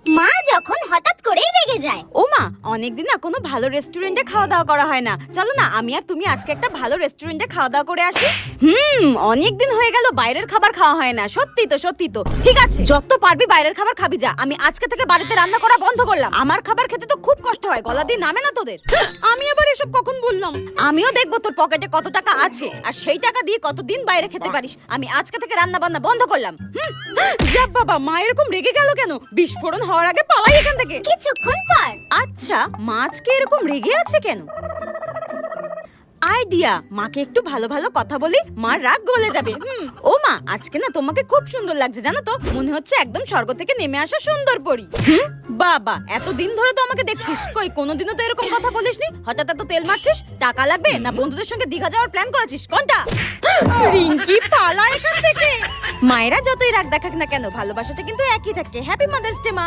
মা যখন হঠাৎ করেই রেগে যায়। ও মা, অনেকদিন না কোনো ভালো রেস্টুরেন্টে খাওয়া দাওয়া করা হয় না। চলো না আমি আর তুমি আজকে একটা ভালো রেস্টুরেন্টে খাওয়া দাওয়া করে আসি। অনেকদিন হয়ে গেল বাইরের খাবার খাওয়া হয় না। সত্যি তো সত্যি তো। ঠিক আছে, যত পারবি বাইরের খাবার খাবি যা। আমি আজকে থেকে বাড়িতে রান্না করা বন্ধ করলাম। আমার খাবার খেতে তো খুব কষ্ট হয়, গলা দিয়ে নামে না তোদের। আমি আবার এসব কখন বললাম? আমিও দেখবো তোর পকেটে কত টাকা আছে আর সেই টাকা দিয়ে কতদিন বাইরে খেতে পারিস। আমি আজকে থেকে রান্না বান্না বন্ধ করলাম। যা বাবা, মা এরকম রেগে গেল কেন? বিস্ফোরণ হওয়ার আগে পালাই এখান থেকে। কিছুক্ষণ পর আচ্ছা, মা আজকে এরকম রেগে আছে কেন? আইডিয়া, মাকে একটু ভালো ভালো কথা বলি, মার রাগ গলে যাবে। ও মা, আজকে না তোমাকে খুব সুন্দর লাগছে জানো তো। মনে হচ্ছে একদম স্বর্গ থেকে নেমে আসা সুন্দর পরী। বাবা, এতদিন ধরে তো আমাকে দেখছিস, কই কোনোদিনও তো এরকম কথা বলিসনি। হঠাৎ এত তেল মারছিস। টাকা লাগবে না বন্ধুদের সঙ্গে দীঘা যাওয়ার প্ল্যান করেছিস? কোনটা? রিঙ্কি, পালা এখান থেকে। মায়েরা যতই রাগ দেখাক না কেন, ভালোবাসাটা কিন্তু একই থাকে। হ্যাপি মাদার্স ডে মা।